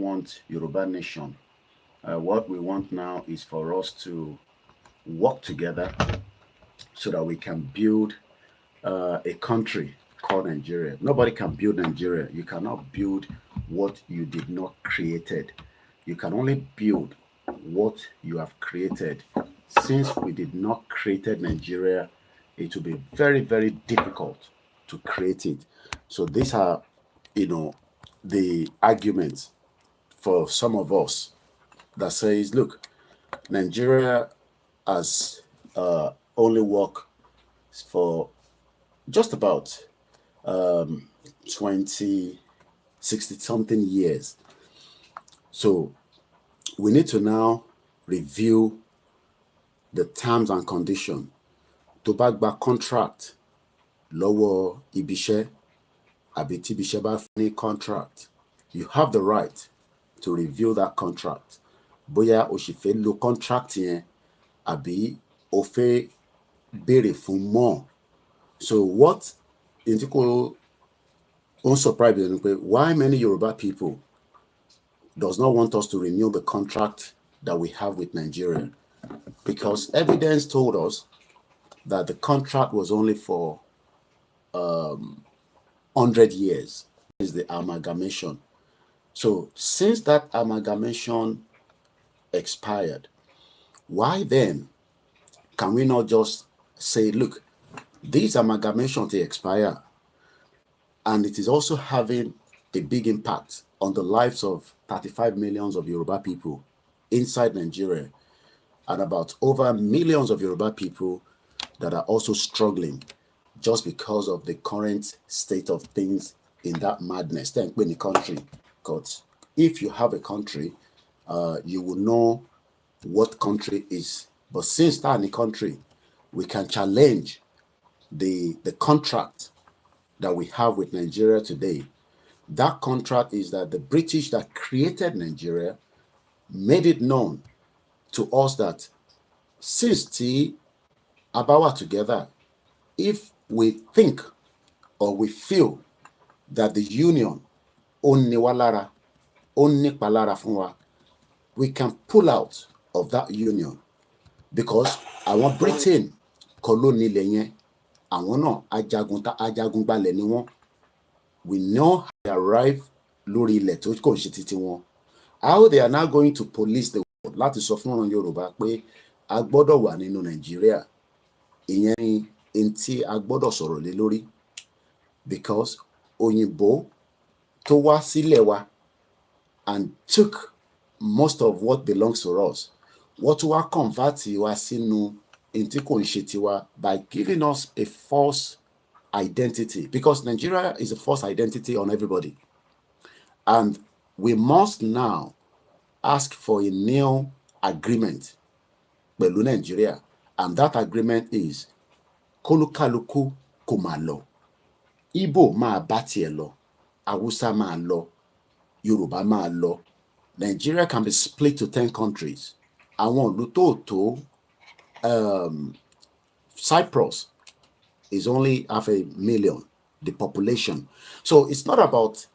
want Yoruba nation. What we want now is for us to work together so that we can build a country called Nigeria. Nobody can build Nigeria. You cannot build what you did not created. You can only build what you have created. Since we did not created Nigeria, it will be very, very difficult to create it. So these are, the arguments for some of us that says, look, Nigeria has only worked for just about 20, 60 something years. So we need to now review the terms and conditions to back contract lọ́wọ́ ibiṣẹ́ àbí tí ibiṣẹ́ bá fún ní contract. You have the right to review that contract. Bóyá o sì fẹ́ lo contract yẹn àbí o fẹ́ béèrè fún more. So what in kò surprise me pé why many Yoruba people does not want us to renew the contract that we have with Nigeria? Because evidence told us that the contract was only for 100 years. Is the amalgamation. So since that amalgamation expired, why then can we not just say, look, these amalgamations, they expire, and it is also having a big impact on the lives of 35 millions of Yoruba people inside Nigeria, and about over millions of Yoruba people that are also struggling just because of the current state of things in that madness. Then in the country, because if you have a country, you will know what country is. But since that in the country, we can challenge the contract that we have with Nigeria today. That contract is that the British that created Nigeria made it known to us that since the Abawa together, if we think or we feel that the union onniwalara, onnipalara funwa, we can pull out of that union because our Britain koloni lenye, àwọn náà ajagunbalẹ̀ ni wọ́n. We know how they arrive lórí ilẹ̀ tó kò ṣe títí wọn. How they are now going to police the world láti sọ fún ọ̀ràn Yorùbá pé a gbọ́dọ̀ wà nínú Nàìjíríà. Ìyẹn ni ntí a gbọ́dọ̀ sọ̀rọ̀ lé lórí, because òyìnbó tó wá sílẹ̀ wa and took most of what belongs to us, what wá convert wa sínú ntí kò ń ṣe tiwa by giving us a false identity, because Nigeria is a false identity on everybody. And we must now ask for a new agreement pẹ̀lú Nigeria, and that agreement is kólúkálukú kó máa lọ. Igbo máa bá tiẹ̀ lọ, Hausa máa lọ, Yorùbá máa lọ. Nigeria can be split to 10 countries. Àwọn ìlú tó Cyprus is only 500,000, the population. So it's not about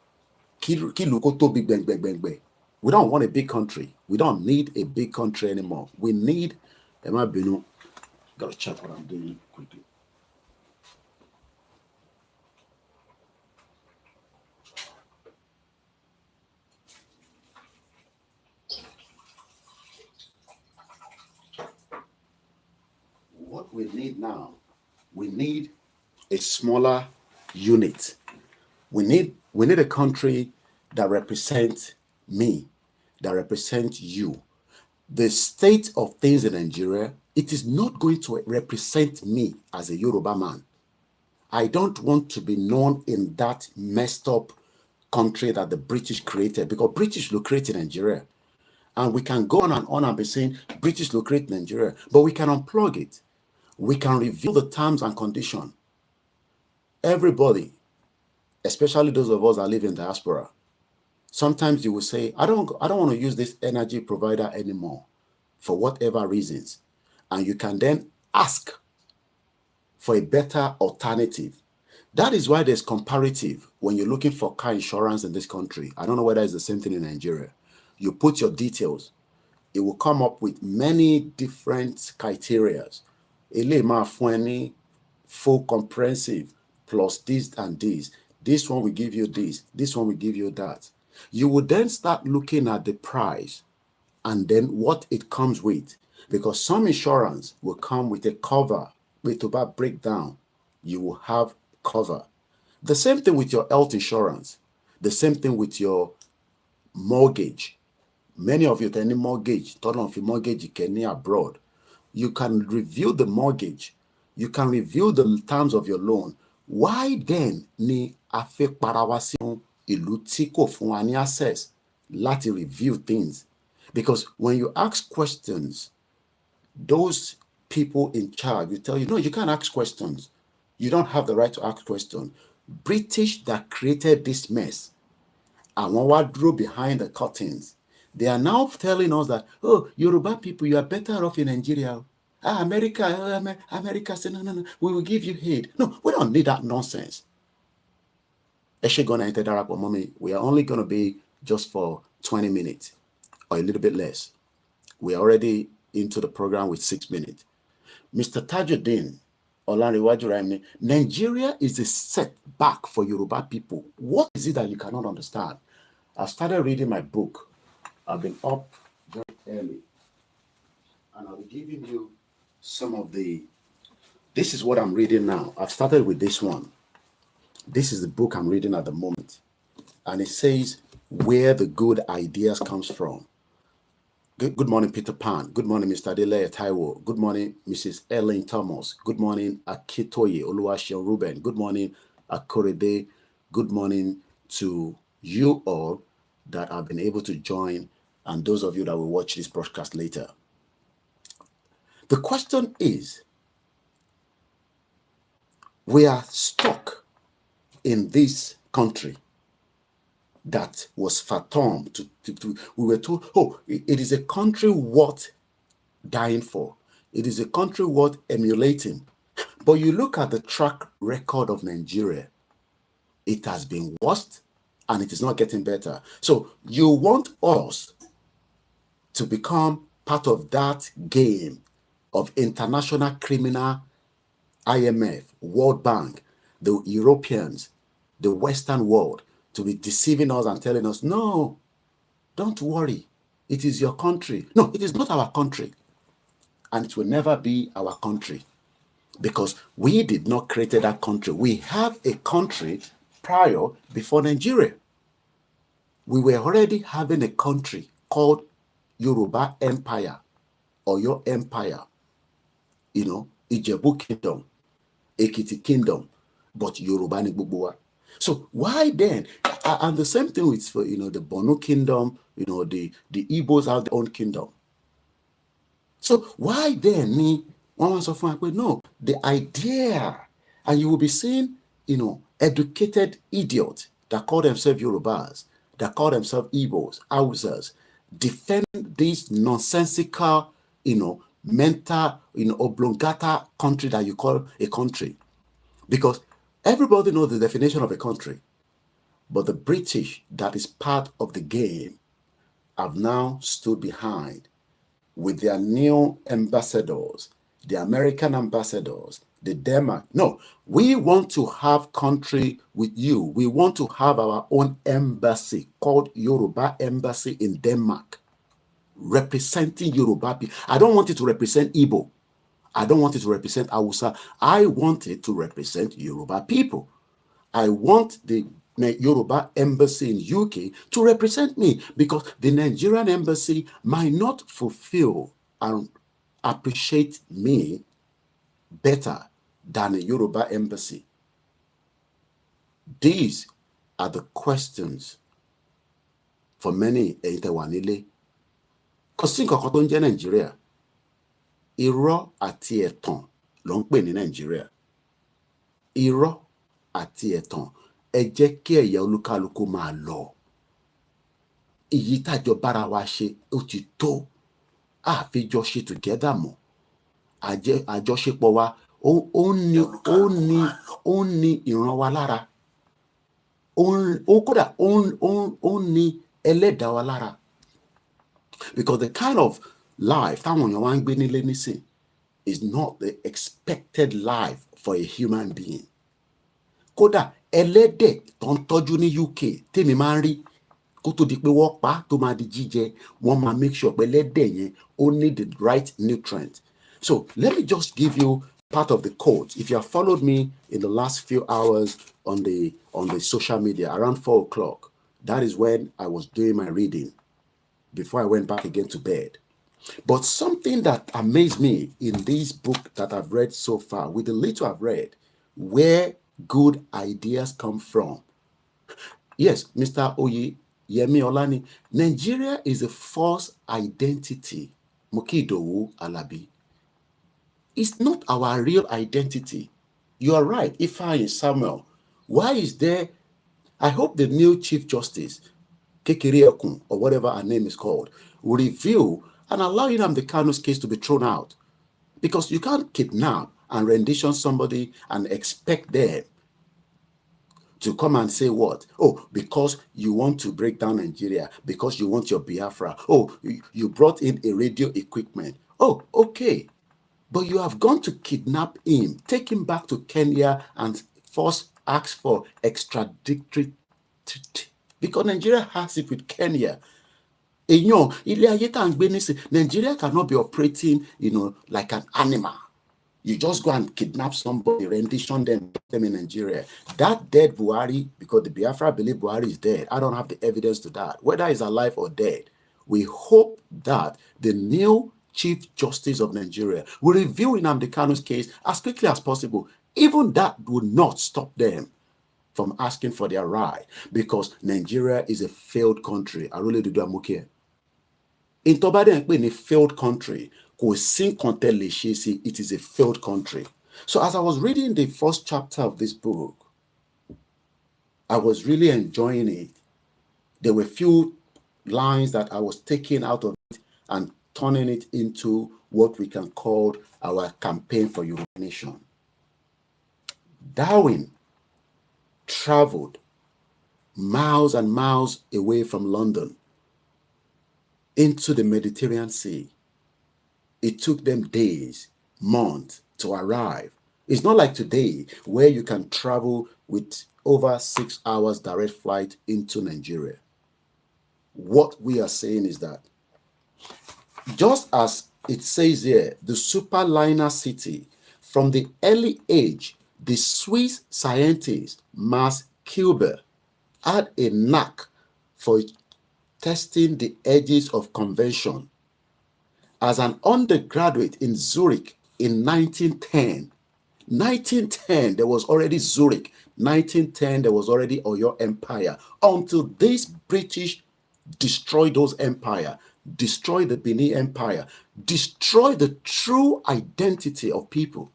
kiluko to big bang bang bang bang. We don't want a big country. We don't need a big country anymore. We need, gotta check what I'm doing quickly. What we need now, we need a smaller unit. We need a country that represents me, that represents you. The state of things in Nigeria, it is not going to represent me as a Yoruba man. I don't want to be known in that messed up country that the British created, because British created Nigeria. And we can go on and be saying British created Nigeria, but we can unplug it. We can review the terms and conditions. Everybody, especially those of us that live in diaspora, sometimes you will say, I don't want to use this energy provider anymore for whatever reasons. And you can then ask for a better alternative. That is why there's comparative when you're looking for car insurance in this country. I don't know whether it's the same thing in Nigeria. you put your details, it will come up with many different criteria. Ele ma fún ẹ ní full comprehensive plus this and this. This one will give you this one will give you that. You will then start looking at the price and then what it comes with. Because some insurance will come with a cover. With about breakdown, you will have cover. The same thing with your health insurance. The same thing with your mortgage. Many of you tell any mortgage, turn off your mortgage, you can abroad. You can review the mortgage. You can review the terms of your loan. Why then ni a fẹ́ para wa sínú ìlú tí kò fún wa ní access láti review things? Because when you ask questions, those people in charge will tell you, no, you can't ask questions. You don't have the right to ask questions. British that created this mess, àwọn wá dúró behind the curtains. They are now telling us that, oh, Yoruba people, you are better off in Nigeria. America said, no, we will give you aid. No, we don't need that nonsense. Mommy, we are only going to be just for 20 minutes or a little bit less. We are already into the program with 6 minutes. Mr. Tajuddin, Nigeria is a setback for Yoruba people. What is it that you cannot understand? I started reading my book. I've been up very early. And I'll be giving you some of the... This is what I'm reading now. I've started with this one. This is the book I'm reading at the moment. And it says where the good ideas comes from. Good morning, Peter Pan. Good morning, Mr. Adeleye Taiwo. Good morning, Mrs. Ellen Thomas. Good morning, Akitoye Oluwaseun Ruben. Good morning, Akorede. Good morning to you all that have been able to join and those of you that will watch this broadcast later. The question is, we are stuck in this country that was fathomed. We were told, oh, it is a country worth dying for. It is a country worth emulating. But you look at the track record of Nigeria, it has been worse and it is not getting better. So you want us to become part of that game of international criminal, IMF, World Bank, the Europeans, the Western world, to be deceiving us and telling us, no, don't worry, it is your country. No, it is not our country. And it will never be our country because we did not create that country. We have a country prior, before Nigeria. We were already having a country called Yoruba Empire or your empire, you know, Ijebu Kingdom, Ekiti Kingdom, but Yoruba ni gbogbo wa. So why then? And the same thing with, you know, the Bono Kingdom, you know, the Igbos have their own kingdom. So why then me? No, the idea, and you will be seeing, you know, educated idiots that call themselves Yorubas, that call themselves Igbos, Hausas, defend this nonsensical, you know, mental, you know, oblongata country that you call a country. Because everybody knows the definition of a country. But the British, that is part of the game, have now stood behind with their new ambassadors, the American ambassadors, the Denmark. No, we want to have country with you. We want to have our own embassy called Yoruba Embassy in Denmark, representing Yoruba people. I don't want it to represent Igbo. I don't want it to represent Hausa. I want it to represent Yoruba people. I want the Yoruba embassy in UK to represent me because the Nigerian embassy might not fulfill and appreciate me better than a Yoruba embassy. These are the questions for many Eitewanile. Because think of Nigeria. Irọ́ àti ẹ̀tàn ló ń pè ní Nàìjíríà. Irọ́ àti ẹ̀tàn, ẹ jẹ́ kí ẹ̀yà olúkálùkù máa lọ. Èyí tájọ bára wa ṣe ó ti tó. Àfijọ́ ṣe together mọ́. Àjọṣepọ̀ wa ó ní ìran wa lára. Ó kódà ó ní ẹlẹ́dàá wa lára. Because the kind of life táwọn èèyàn wá ń gbé nílé nísìn is not the expected life for a human being. Kódà ẹlẹ́dẹ̀ tó ń tọ́jú ní UK tèmi máa ń rí kó tó di pé wọ́n pa tó máa di jíjẹ, wọ́n máa make sure pé ẹlẹ́dẹ̀ yẹn ó need the right nutrient. So let me just give you part of the quote. If you have followed me in the last few hours on the social media around 4 o'clock, that is when I was doing my reading before I went back again to bed. But something that amazed me in this book that I've read so far, with the little I've read, where good ideas come from. Yes, Mr. Oyeyemi Olani, Nigeria is a false identity. Mukidowu Alabi. It's not our real identity. You are right, Ifeanyi Samuel. Why is there, I hope the new Chief Justice, Kekere Okun, or whatever her name is called, will review and allow Nnamdi Kanu's case to be thrown out. Because you can't kidnap and rendition somebody and expect them to come and say what? Oh, because you want to break down Nigeria, because you want your Biafra. Oh, you brought in a radio equipment. Oh, okay. But you have gone to kidnap him, take him back to Kenya and first ask for extraditory, because Nigeria has it with Kenya. Nigeria cannot be operating, like an animal. You just go and kidnap somebody, rendition them in Nigeria. That dead Buhari, because the Biafra believe Buhari is dead. I don't have the evidence to that. Whether he's alive or dead, we hope that the new Chief Justice of Nigeria will review Nnamdi Kanu's case as quickly as possible. Even that would not stop them from asking for their right, because Nigeria is a failed country. I really do amuke. In Tobade in a failed country, it is a failed country. So as I was reading the first chapter of this book, I was really enjoying it. There were few lines that I was taking out of it and turning it into what we can call our campaign for Yoruba Nation. Darwin traveled miles and miles away from London into the Mediterranean Sea. It took them days, months to arrive. It's not like today where you can travel with over 6 hours direct flight into Nigeria. What we are saying is that just as it says here, the superliner city, from the early age, the Swiss scientist Max Kuber had a knack for testing the edges of convention. As an undergraduate in Zurich in 1910, there was already Zurich. 1910, there was already Oyo Empire. Until this British destroyed those empires, destroyed the Benin Empire, destroyed the true identity of people.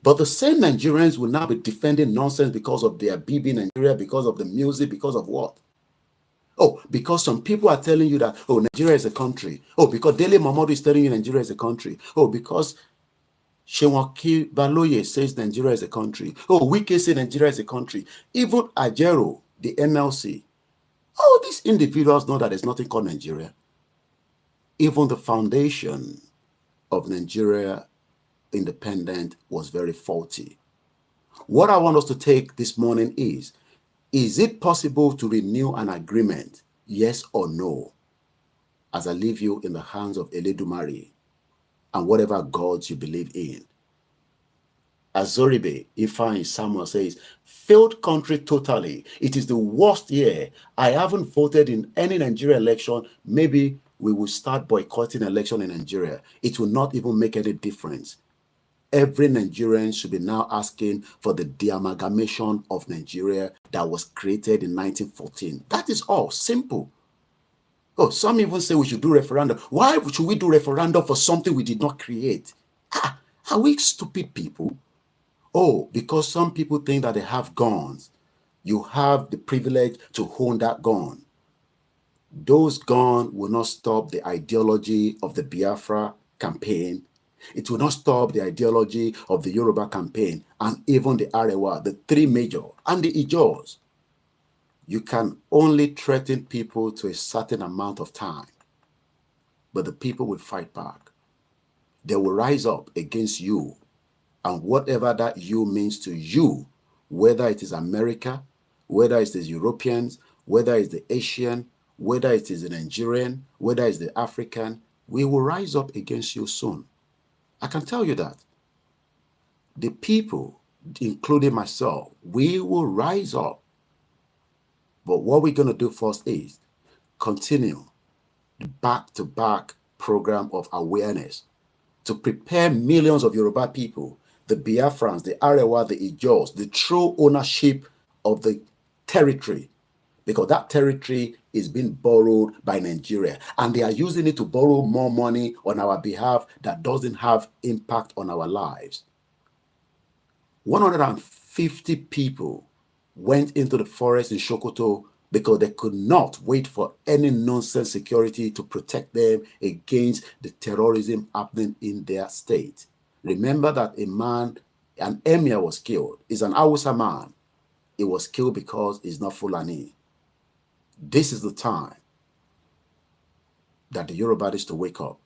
But the same Nigerians will now be defending nonsense because of their BB Nigeria, because of the music, because of what? Oh, because some people are telling you that, oh, Nigeria is a country. Oh, because Dele Momodu is telling you Nigeria is a country. Oh, because Shewaki Baloye says Nigeria is a country. Oh, Wike says Nigeria is a country. Even Ajero, the NLC. All these individuals know that there's nothing called Nigeria. Even the foundation of Nigeria independent was very faulty. What I want us to take this morning is it possible to renew an agreement? Yes or no? As I leave you in the hands of Eledumare and whatever gods you believe in. Azoribe Ifeanyi Samuel says, failed country totally. It is the worst year. I haven't voted in any Nigeria election. Maybe we will start boycotting election in Nigeria. It will not even make any difference. Every Nigerian should be now asking for the de-amalgamation of Nigeria that was created in 1914. That is all. Simple. Oh, some even say we should do referendum. Why should we do referendum for something we did not create? Are we stupid people? Oh, because some people think that they have guns. You have the privilege to own that gun. Those guns will not stop the ideology of the Biafra campaign. It will not stop the ideology of the Yoruba campaign and even the Arewa, the three major, and the Ijos. You can only threaten people to a certain amount of time. but the people will fight back. They will rise up against you, and whatever that you means to you, whether it is America, whether it is Europeans, whether it's the Asian, whether it is the Nigerian, whether it's the African, we will rise up against you soon. I can tell you that. The people, including myself, we will rise up. But what we're going to do first is continue the back-to-back program of awareness to prepare millions of Yoruba people, the Biafrans, the Arewa, the Ijos, the true ownership of the territory, because that territory is being borrowed by Nigeria, and they are using it to borrow more money on our behalf that doesn't have impact on our lives. 150 people went into the forest in Sokoto because they could not wait for any nonsense security to protect them against the terrorism happening in their state. Remember that a man, an emir was killed. He's an Hausa man. He was killed because he's not Fulani. This is the time that the Yoruba is to wake up.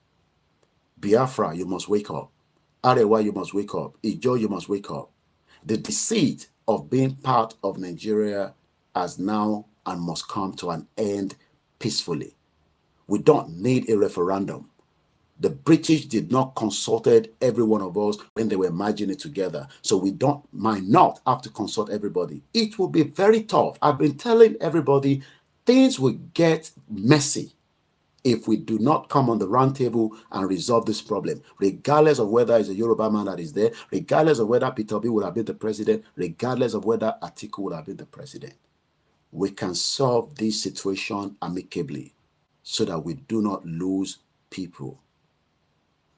Biafra, you must wake up. Arewa, you must wake up. Ijo, you must wake up. The deceit of being part of Nigeria has now and must come to an end peacefully. We don't need a referendum. The British did not consulted every one of us when they were merging it together. So we might not have to consult everybody. It will be very tough. I've been telling everybody things will get messy if we do not come on the round table and resolve this problem, regardless of whether it's a Yoruba man that is there, regardless of whether Peter Obi would have been the president, regardless of whether Atiku would have been the president. We can solve this situation amicably so that we do not lose people.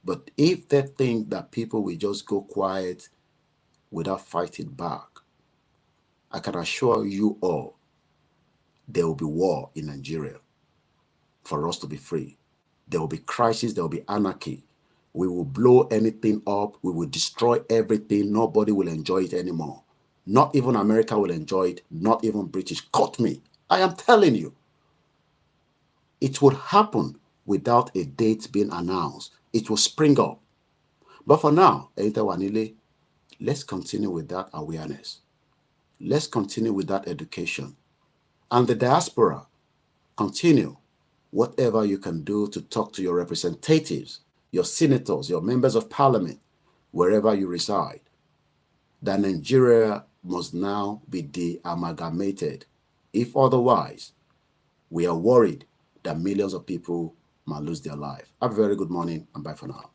But if they think that people will just go quiet without fighting back, I can assure you all, there will be war in Nigeria for us to be free. There will be crisis, there will be anarchy. We will blow anything up, we will destroy everything, nobody will enjoy it anymore. Not even America will enjoy it, not even British. Cut me. I am telling you. It would happen without a date being announced. It will spring up. But for now, let's continue with that awareness. Let's continue with that education. And the diaspora, continue whatever you can do to talk to your representatives, your senators, your members of parliament, wherever you reside, that Nigeria must now be de-amalgamated. If otherwise, we are worried that millions of people might lose their life. Have a very good morning and bye for now.